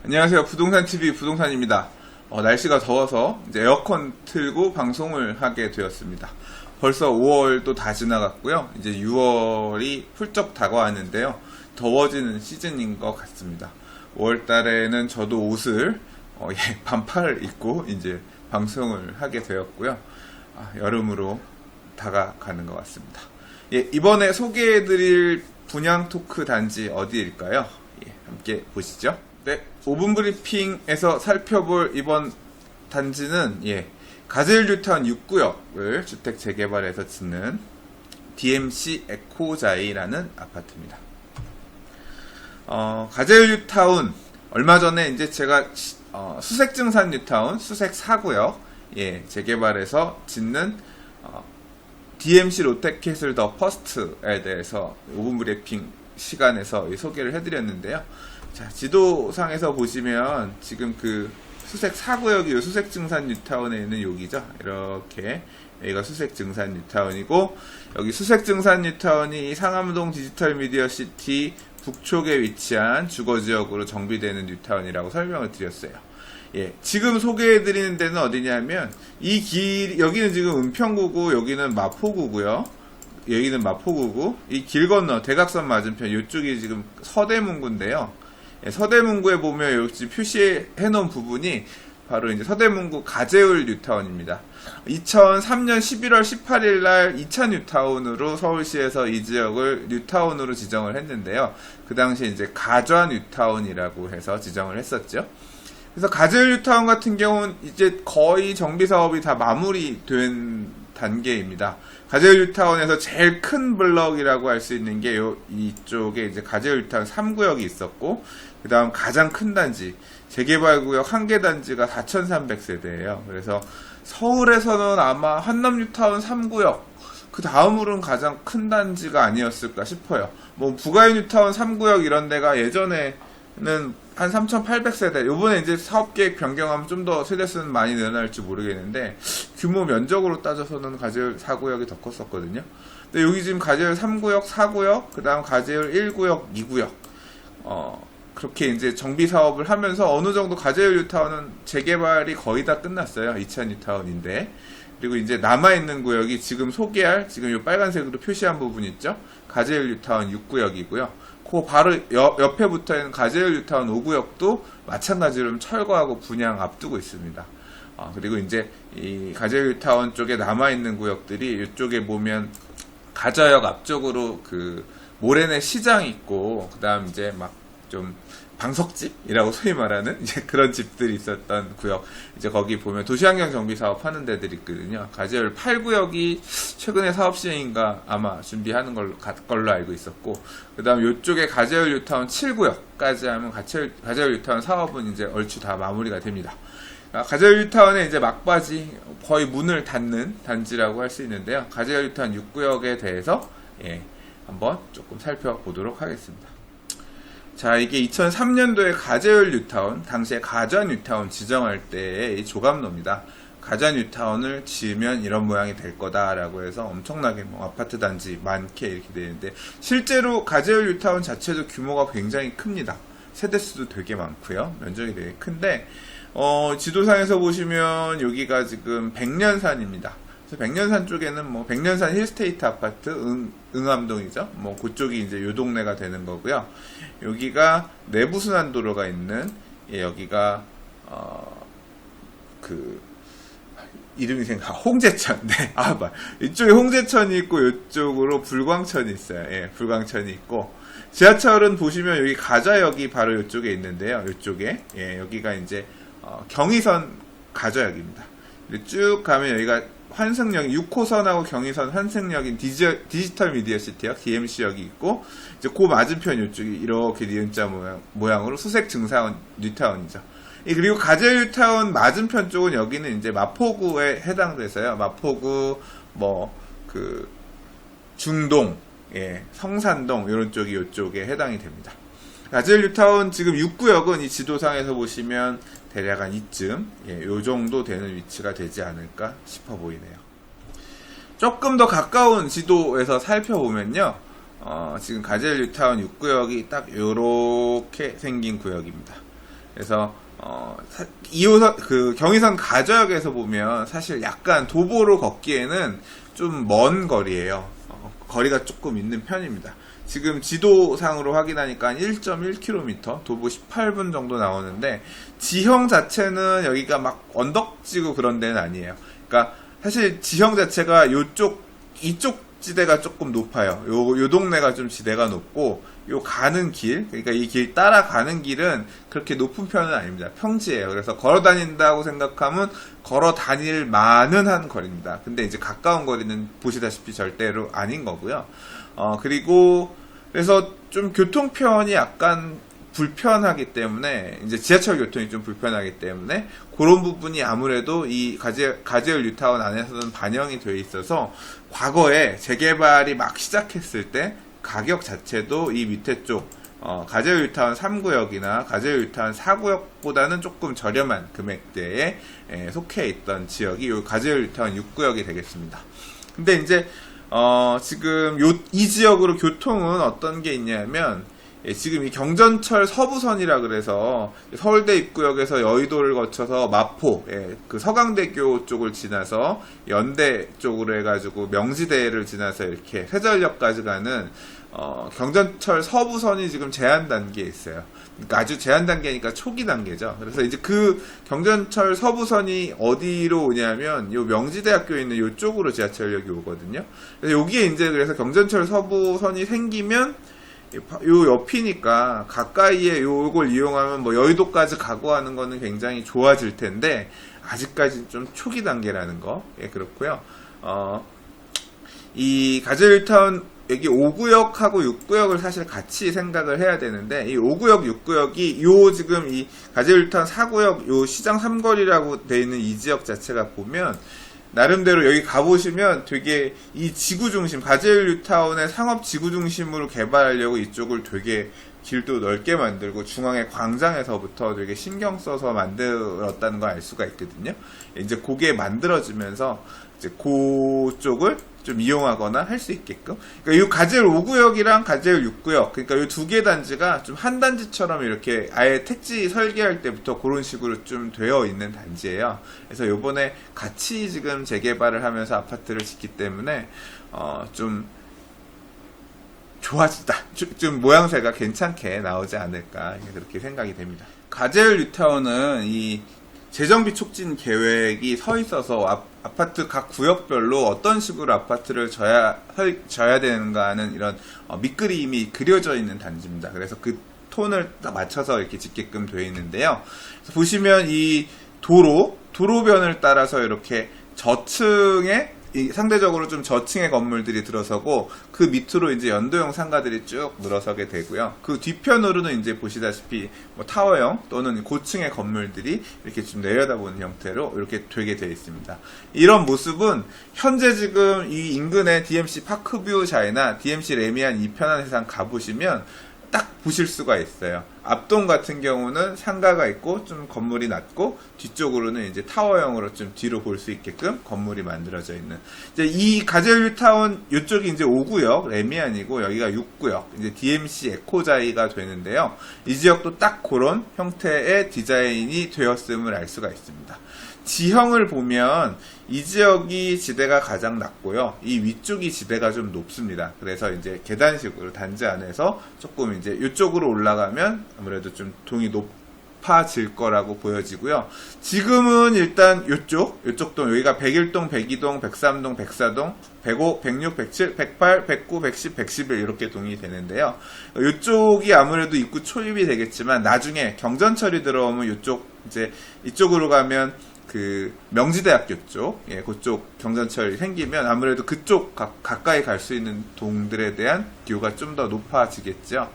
안녕하세요. 부동산TV 부동산입니다. 날씨가 더워서 이제 에어컨 틀고 방송을 하게 되었습니다. 벌써 5월도 다 지나갔고요. 이제 6월이 훌쩍 다가왔는데요. 더워지는 시즌인 것 같습니다. 5월 달에는 저도 옷을 반팔을 입고 이제 방송을 하게 되었고요. 여름으로 다가가는 것 같습니다. 이번에 소개해드릴 분양 토크 단지 어디일까요? 함께 보시죠. 네, 5분 브리핑에서 살펴볼 이번 단지는 가젤 뉴타운 6구역을 주택 재개발해서 짓는 DMC 에코자이라는 아파트입니다. 가젤 뉴타운 얼마 전에 이제 제가 수색증산 뉴타운 수색 4구역 재개발해서 짓는 DMC 롯데캐슬 더 퍼스트에 대해서 5분 브리핑 시간에서 소개를 해드렸는데요. 자, 지도상에서 보시면 지금 그 수색 4구역이 수색증산 뉴타운에 있는 여기죠. 이렇게 여기가 수색증산 뉴타운이고, 여기 수색증산 뉴타운이 상암동 디지털 미디어 시티 북쪽에 위치한 주거지역으로 정비되는 뉴타운이라고 설명을 드렸어요. 지금 소개해드리는 데는 어디냐면 여기는 지금 은평구고 여기는 마포구고요. 여기는 마포구고, 이 길 건너 대각선 맞은편 이쪽이 지금 서대문구인데요. 서대문구에 보면 여기 표시해 놓은 부분이 바로 이제 서대문구 가재울 뉴타운입니다. 2003년 11월 18일 날 2차 뉴타운으로 서울시에서 이 지역을 뉴타운으로 지정을 했는데요. 그 당시에 이제 가좌 뉴타운이라고 해서 지정을 했었죠. 그래서 가재울 뉴타운 같은 경우는 이제 거의 정비 사업이 다 마무리된 단계입니다. 가재울 뉴타운에서 제일 큰 블럭이라고 할 수 있는 게 이쪽에 이제 가재울 뉴타운 3구역이 있었고, 그 다음 가장 큰 단지, 재개발구역 1개 단지가 4,300세대예요. 그래서 서울에서는 아마 한남 뉴타운 3구역, 그 다음으로는 가장 큰 단지가 아니었을까 싶어요. 뭐 부가유 뉴타운 3구역 이런 데가 예전에는 한 3,800세대, 요번에 이제 사업계획 변경하면 좀 더 세대수는 많이 늘어날지 모르겠는데, 규모 면적으로 따져서는 가재울 4구역이 더 컸었거든요. 근데 여기 지금 가재울 3구역, 4구역, 그 다음 가재울 1구역, 2구역, 그렇게 이제 정비 사업을 하면서 어느 정도 가재울 뉴타운은 재개발이 거의 다 끝났어요. 2차 뉴타운인데. 그리고 이제 남아있는 구역이 지금 소개할, 지금 요 빨간색으로 표시한 부분 있죠? 가재울 뉴타운 6구역이고요. 그 바로 옆에 붙어 있는 가재울 뉴타운 5구역도 마찬가지로 철거하고 분양 앞두고 있습니다. 그리고 이제 이 가재울 뉴타운 쪽에 남아있는 구역들이 이쪽에 보면 가좌역 앞쪽으로 그 모래내 시장 있고, 그 다음 이제 막 좀 방석집이라고 소위 말하는 이제 그런 집들이 있었던 구역, 이제 거기 보면 도시환경 정비 사업 하는 데들이 있거든요. 가재울 8구역이 최근에 사업 시행인가 아마 준비하는 걸로 알고 있었고, 그 다음 요쪽에 가재울 뉴타운 7구역까지 하면 가재울 뉴타운 사업은 이제 얼추 다 마무리가 됩니다. 가재울 뉴타운의 이제 막바지, 거의 문을 닫는 단지라고 할 수 있는데요. 가재울 뉴타운 6구역에 대해서 한번 조금 살펴보도록 하겠습니다. 자, 이게 2003년도에 가재울 뉴타운, 당시에 가좌 뉴타운 지정할 때의 이 조감로입니다. 가좌 뉴타운을 지으면 이런 모양이 될 거다라고 해서 엄청나게 아파트 단지 많게 이렇게 되는데, 실제로 가재울 뉴타운 자체도 규모가 굉장히 큽니다. 세대수도 되게 많고요. 면적이 되게 큰데, 지도상에서 보시면 여기가 지금 백년산입니다. 백년산 쪽에는 백년산 힐스테이트 아파트 응암동이죠. 그쪽이 이제 요 동네가 되는 거고요. 여기가 내부순환도로가 있는, 여기가 이름이 홍제천. 네, 이쪽에 홍제천이 있고 이쪽으로 불광천이 있어요. 불광천이 있고, 지하철은 보시면 여기 가좌역이 바로 이쪽에 있는데요. 이쪽에 여기가 이제 경의선 가좌역입니다. 쭉 가면 여기가 환승역, 6호선하고 경의선 환승역인 디지털 미디어 시티역, DMC역이 있고, 이제 그 맞은편 이쪽이 이렇게 니은자 모양으로 수색 증산 뉴타운이죠. 그리고 가재울 뉴타운 맞은편 쪽은 여기는 이제 마포구에 해당돼서요. 마포구, 중동, 성산동, 이런 쪽이 이쪽에 해당이 됩니다. 가재울 뉴타운 지금 6구역은 이 지도상에서 보시면 대략 한 이쯤, 요 정도 되는 위치가 되지 않을까 싶어 보이네요. 조금 더 가까운 지도에서 살펴보면요, 지금 가젤 뉴타운 6구역이 딱 요렇게 생긴 구역입니다. 그래서 2호선 그 경의선 가저역에서 보면 사실 약간 도보로 걷기에는 좀 먼 거리예요. 거리가 조금 있는 편입니다. 지금 지도상으로 확인하니까 1.1km, 도보 18분 정도 나오는데 지형 자체는 여기가 막 언덕지고 그런 데는 아니에요. 그러니까 사실 지형 자체가 이쪽 지대가 조금 높아요. 요 동네가 좀 지대가 높고, 요 가는 길, 그러니까 이 길 따라가는 길은 그렇게 높은 편은 아닙니다. 평지예요. 그래서 걸어 다닌다고 생각하면 걸어 다닐 만은 한 거리입니다. 근데 이제 가까운 거리는 보시다시피 절대로 아닌 거고요. 그리고 그래서 좀 교통편이 약간 불편하기 때문에, 이제 지하철 교통이 좀 불편하기 때문에 그런 부분이 아무래도 이 가재울 뉴타운 안에서는 반영이 되어 있어서 과거에 재개발이 막 시작했을 때 가격 자체도 이 밑에 쪽 가재울 뉴타운 3구역이나 가재울 뉴타운 4구역보다는 조금 저렴한 금액대에 속해 있던 지역이 이 가재울 뉴타운 6구역이 되겠습니다. 근데 이제 지금 이 지역으로 교통은 어떤 게 있냐면, 지금 이 경전철 서부선이라 그래서 서울대 입구역에서 여의도를 거쳐서 마포, 그 서강대교 쪽을 지나서 연대 쪽으로 해가지고 명지대를 지나서 이렇게 세전역까지 가는 경전철 서부선이 지금 제한 단계에 있어요. 그러니까 아주 제한 단계니까 초기 단계죠. 그래서 이제 그 경전철 서부선이 어디로 오냐면 요 명지대학교 있는 요쪽으로 지하철역이 오거든요. 그래서 여기에 이제 그래서 경전철 서부선이 생기면 요 옆이니까 가까이에 요걸 이용하면 뭐 여의도까지 가고 하는 거는 굉장히 좋아질 텐데 아직까지 좀 초기 단계라는 거. 그렇고요. 이 가재울타운 여기 5구역하고 6구역을 사실 같이 생각을 해야 되는데, 이 5구역, 6구역이 요 지금 이 가재울타운 4구역 요 시장 3거리라고 돼 있는 이 지역 자체가 보면 나름대로 여기 가보시면 되게 이 지구 중심, 가재울 뉴타운의 상업 지구 중심으로 개발하려고 이쪽을 되게 길도 넓게 만들고 중앙에 광장에서부터 되게 신경 써서 만들었다는 걸 알 수가 있거든요. 이제 그게 만들어지면서 이제 그쪽을 좀 이용하거나 할 수 있게끔. 그러니까 이 가재울 5구역이랑 가재울 6구역, 그러니까 이 두 개 단지가 좀 한 단지처럼 이렇게 아예 택지 설계할 때부터 그런 식으로 좀 되어 있는 단지예요. 그래서 요번에 같이 지금 재개발을 하면서 아파트를 짓기 때문에 좀 좋아지다. 좀 모양새가 괜찮게 나오지 않을까 그렇게 생각이 됩니다. 가재울 뉴타운은 이 재정비 촉진 계획이 서 있어서 아파트 각 구역별로 어떤 식으로 아파트를 져야 되는가 하는 이런 밑그림이 그려져 있는 단지입니다. 그래서 그 톤을 딱 맞춰서 이렇게 짓게끔 되어 있는데요. 보시면 이 도로변을 따라서 이렇게 저층에 상대적으로 좀 저층의 건물들이 들어서고 그 밑으로 이제 연도형 상가들이 쭉 늘어서게 되고요. 그 뒤편으로는 이제 보시다시피 뭐 타워형 또는 고층의 건물들이 이렇게 좀 내려다보는 형태로 이렇게 되게 되어 있습니다. 이런 모습은 현재 지금 이 인근의 DMC 파크뷰 자이나 DMC 레미안 이편한 해상 가보시면 딱 보실 수가 있어요. 앞동 같은 경우는 상가가 있고 좀 건물이 낮고 뒤쪽으로는 이제 타워형으로 좀 뒤로 볼 수 있게끔 건물이 만들어져 있는. 이제 이 가재울 뉴타운 이쪽이 이제 5구역 레미안이고 여기가 6구역 이제 DMC 에코자이가 되는데요. 이 지역도 딱 그런 형태의 디자인이 되었음을 알 수가 있습니다. 지형을 보면 이 지역이 지대가 가장 낮고요. 이 위쪽이 지대가 좀 높습니다. 그래서 이제 계단식으로 단지 안에서 조금 이제 이쪽으로 올라가면 아무래도 좀 동이 높아질 거라고 보여지고요. 지금은 일단 요쪽 동, 여기가 101동, 102동, 103동, 104동, 105, 106, 107, 108, 109, 110, 111 이렇게 동이 되는데요. 이쪽이 아무래도 입구 초입이 되겠지만 나중에 경전철이 들어오면 이쪽으로 가면 그 명지대학교 쪽, 그쪽 경전철이 생기면 아무래도 그쪽 가까이 갈 수 있는 동들에 대한 기호가 좀 더 높아지겠죠.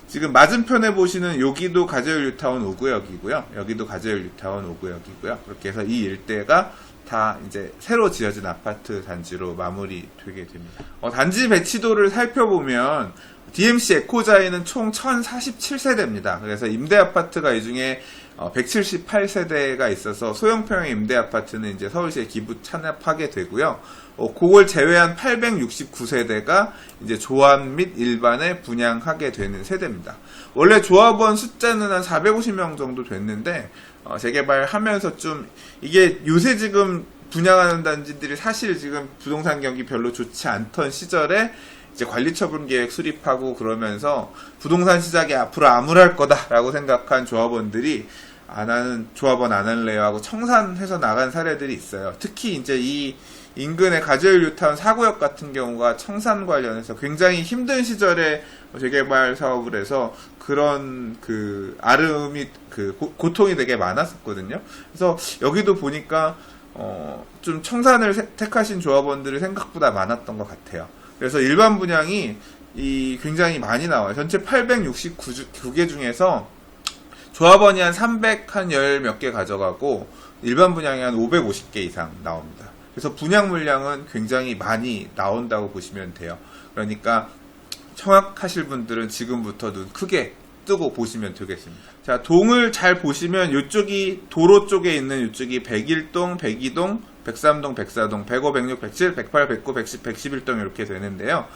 지금 맞은편에 보시는 여기도 가재울 뉴타운 5구역이고요. 여기도 가재울 뉴타운 5구역이고요. 그렇게 해서 이 일대가 다 이제 새로 지어진 아파트 단지로 마무리되게 됩니다. 단지 배치도를 살펴보면 DMC 에코자이는 총 1047세대입니다. 그래서 임대 아파트가 이 중에 178세대가 있어서 소형평형 임대 아파트는 이제 서울시에 기부 찬합하게 되고요. 그걸 제외한 869세대가 이제 조합 및 일반에 분양하게 되는 세대입니다. 원래 조합원 숫자는 한 450명 정도 됐는데 재개발하면서 좀 이게 요새 지금 분양하는 단지들이 사실 지금 부동산 경기 별로 좋지 않던 시절에 이제 관리처분 계획 수립하고 그러면서 부동산 시장이 앞으로 암울할 거다라고 생각한 조합원들이 나는 조합원 안 할래요 하고 청산해서 나간 사례들이 있어요. 특히 이제 이 인근의 가재일 뉴타운 4구역 같은 경우가 청산 관련해서 굉장히 힘든 시절에 재개발 사업을 해서 그런 아름이 고통이 되게 많았었거든요. 그래서 여기도 보니까 좀 청산을 택하신 조합원들이 생각보다 많았던 것 같아요. 그래서 일반 분양이 굉장히 많이 나와요. 전체 869개 중에서 조합원이 한 310 몇 개 가져가고 일반 분양이 한 550개 이상 나옵니다. 그래서 분양 물량은 굉장히 많이 나온다고 보시면 돼요. 그러니까 청약하실 분들은 지금부터 눈 크게 뜨고 보시면 되겠습니다. 자, 동을 잘 보시면 이쪽이 도로 쪽에 있는 이쪽이 101동, 102동, 103동, 104동, 105, 106, 107, 108, 109, 110, 111동 이렇게 되는데요.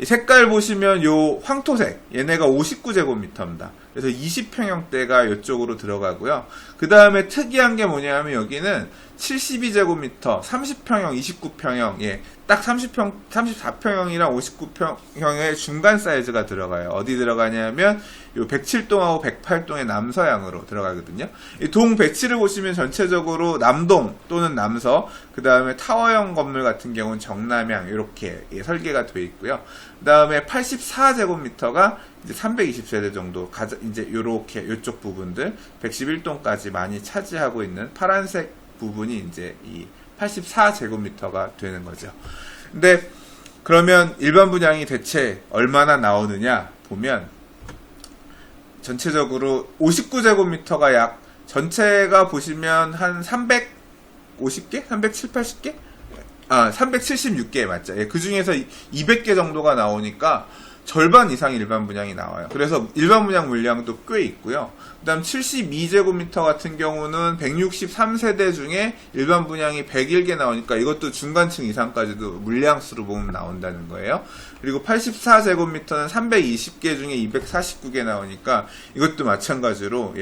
이 색깔 보시면 요 황토색, 얘네가 59제곱미터입니다. 그래서 20평형대가 이쪽으로 들어가고요. 그 다음에 특이한 게 뭐냐면 여기는 72제곱미터, 30평형, 29평형, 딱 34평형이랑 59평형의 중간 사이즈가 들어가요. 어디 들어가냐면 요 107동하고 108동의 남서향으로 들어가거든요. 이 동 배치를 보시면 전체적으로 남동 또는 남서, 그 다음에 타워형 건물 같은 경우는 정남향 이렇게 설계가 되어 있고요. 그 다음에 84제곱미터가 이제 320세대 정도, 이제 요렇게 요쪽 부분들 111동까지 많이 차지하고 있는 파란색 부분이 이제 이 84제곱미터가 되는 거죠. 근데 그러면 일반 분양이 대체 얼마나 나오느냐 보면 전체적으로 59제곱미터가 약 전체가 보시면 한 350개? 370, 80개? 376개 맞죠? 그 중에서 200개 정도가 나오니까 절반 이상 일반 분양이 나와요. 그래서 일반 분양 물량도 꽤 있고요. 그 다음 72제곱미터 같은 경우는 163세대 중에 일반 분양이 101개 나오니까 이것도 중간층 이상까지도 물량수로 보면 나온다는 거예요. 그리고 84제곱미터는 320개 중에 249개 나오니까 이것도 마찬가지로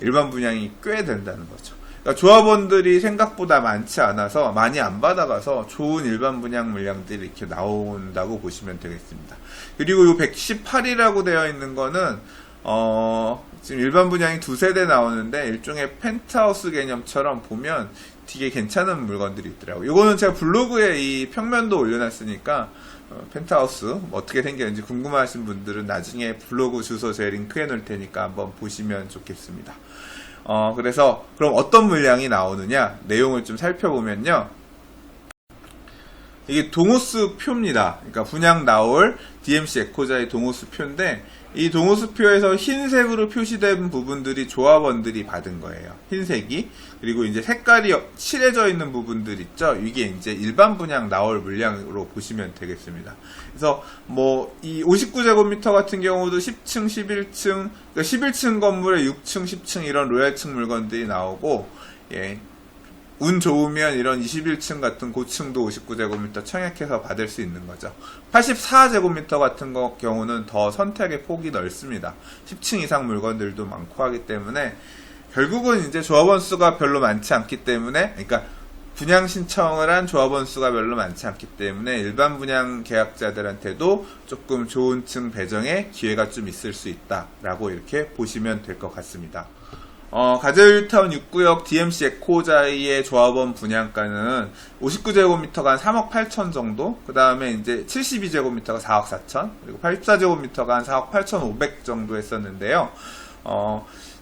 일반 분양이 꽤 된다는 거죠. 그러니까 조합원들이 생각보다 많지 않아서 많이 안 받아가서 좋은 일반 분양 물량들이 이렇게 나온다고 보시면 되겠습니다. 그리고 이 118이라고 되어 있는 거는 지금 일반 분양이 2세대 나오는데 일종의 펜트하우스 개념처럼 보면 되게 괜찮은 물건들이 있더라고요. 이거는 제가 블로그에 이 평면도 올려놨으니까 펜트하우스 어떻게 생겼는지 궁금하신 분들은 나중에 블로그 주소 제 링크해 놓을 테니까 한번 보시면 좋겠습니다. 그래서 그럼 어떤 물량이 나오느냐 내용을 좀 살펴보면요. 이게 동호수 표입니다. 그러니까 분양 나올 DMC 에코자의 동호수 표인데 이 동호수 표에서 흰색으로 표시된 부분들이 조합원들이 받은 거예요. 흰색이. 그리고 이제 색깔이 칠해져 있는 부분들 있죠. 이게 이제 일반 분양 나올 물량으로 보시면 되겠습니다. 그래서 뭐 이 59제곱미터 같은 경우도 10층, 11층, 그러니까 11층 건물에 6층, 10층 이런 로얄층 물건들이 나오고 운 좋으면 이런 21층 같은 고층도 59제곱미터 청약해서 받을 수 있는 거죠. 84제곱미터 같은 경우는 더 선택의 폭이 넓습니다. 10층 이상 물건들도 많고 하기 때문에 결국은 이제 조합원 수가 별로 많지 않기 때문에, 그러니까 분양 신청을 한 조합원 수가 별로 많지 않기 때문에 일반 분양 계약자들한테도 조금 좋은 층 배정에 기회가 좀 있을 수 있다라고 이렇게 보시면 될 것 같습니다. 가재일타운 6구역 DMC 에코자이의 조합원 분양가는 59제곱미터가 한 3억 8천 정도, 그 다음에 이제 72제곱미터가 4억 4천, 그리고 84제곱미터가 한 4억 8천 5백 정도 했었는데요.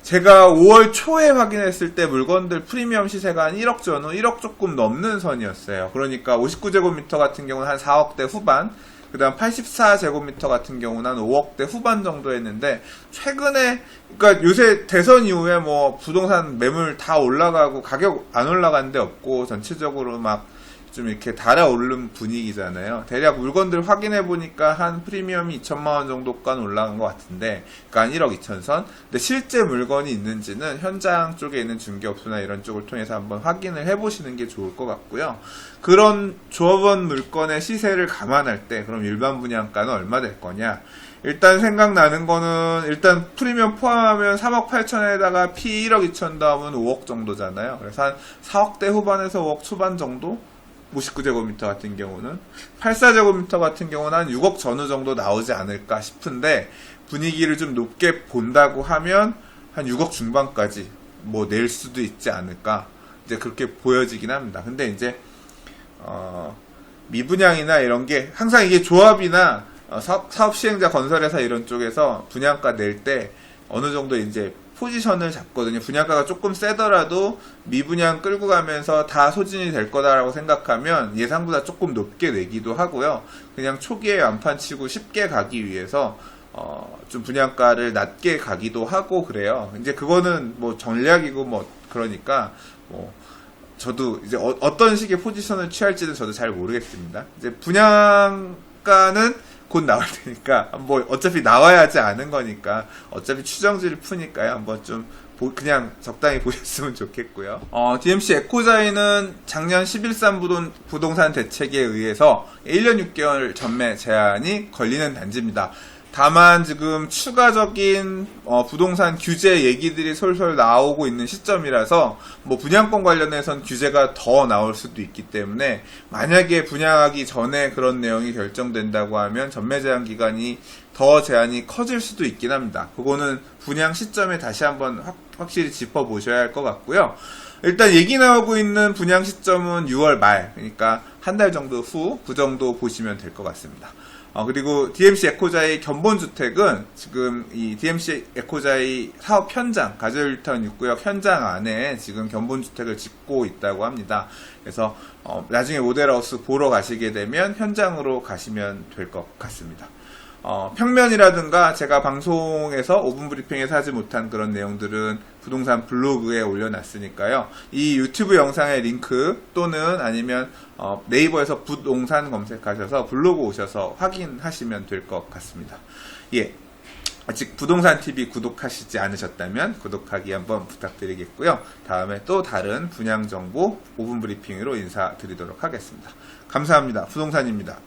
제가 5월 초에 확인했을 때 물건들 프리미엄 시세가 한 1억 전후, 1억 조금 넘는 선이었어요. 그러니까 59제곱미터 같은 경우는 한 4억대 후반, 그 다음 84제곱미터 같은 경우는 한 5억대 후반 정도 했는데, 최근에, 그러니까 요새 대선 이후에 뭐 부동산 매물 다 올라가고 가격 안 올라간 데 없고 전체적으로 막 좀 이렇게 달아오르는 분위기잖아요. 대략 물건들 확인해 보니까 한 프리미엄이 2천만 원 정도까지 올라간 것 같은데, 그러니까 1억 2천 선. 근데 실제 물건이 있는지는 현장 쪽에 있는 중개업소나 이런 쪽을 통해서 한번 확인을 해보시는 게 좋을 것 같고요. 그런 조합원 물건의 시세를 감안할 때 그럼 일반 분양가는 얼마 될 거냐? 일단 생각나는 거는 일단 프리미엄 포함하면 3억 8천에다가 P 1억 2천 더하면 5억 정도잖아요. 그래서 한 4억대 후반에서 5억 초반 정도? 59제곱미터 같은 경우는 84제곱미터 같은 경우는 한 6억 전후 정도 나오지 않을까 싶은데, 분위기를 좀 높게 본다고 하면 한 6억 중반까지 뭐 낼 수도 있지 않을까, 이제 그렇게 보여지긴 합니다. 근데 이제 미분양이나 이런 게 항상 이게 조합이나 사업 시행자 건설회사 이런 쪽에서 분양가 낼 때 어느 정도 이제 포지션을 잡거든요. 분양가가 조금 세더라도 미분양 끌고 가면서 다 소진이 될 거다라고 생각하면 예상보다 조금 높게 내기도 하고요. 그냥 초기에 완판 치고 쉽게 가기 위해서 좀 분양가를 낮게 가기도 하고 그래요. 이제 그거는 뭐 전략이고 뭐 그러니까 뭐 저도 이제 어떤 식의 포지션을 취할지는 저도 잘 모르겠습니다. 이제 분양가는 곧 나올 테니까 뭐 어차피 나와야 하지 않은 거니까 어차피 추정지를 푸니까요. 한번 좀 그냥 적당히 보셨으면 좋겠고요. DMC 에코자이는 작년 11.3 부동산 대책에 의해서 1년 6개월 전매 제한이 걸리는 단지입니다. 다만 지금 추가적인 부동산 규제 얘기들이 솔솔 나오고 있는 시점이라서 뭐 분양권 관련해선 규제가 더 나올 수도 있기 때문에, 만약에 분양하기 전에 그런 내용이 결정된다고 하면 전매 제한 기간이 더 제한이 커질 수도 있긴 합니다. 그거는 분양 시점에 다시 한번 확실히 짚어보셔야 할 것 같고요. 일단 얘기 나오고 있는 분양 시점은 6월 말, 그러니까 한 달 정도 후, 그 정도 보시면 될 것 같습니다. 그리고 DMC 에코자이 견본주택은 지금 이 DMC 에코자이 사업 현장, 가저일타운 6구역 현장 안에 지금 견본주택을 짓고 있다고 합니다. 그래서 나중에 모델하우스 보러 가시게 되면 현장으로 가시면 될 것 같습니다. 평면이라든가 제가 방송에서 5분 브리핑에서 하지 못한 그런 내용들은 부동산 블로그에 올려놨으니까요. 이 유튜브 영상의 링크 또는 아니면 네이버에서 부동산 검색하셔서 블로그 오셔서 확인하시면 될 것 같습니다. 예. 아직 부동산 TV 구독하시지 않으셨다면 구독하기 한번 부탁드리겠고요. 다음에 또 다른 분양 정보 5분 브리핑으로 인사드리도록 하겠습니다. 감사합니다. 부동산입니다.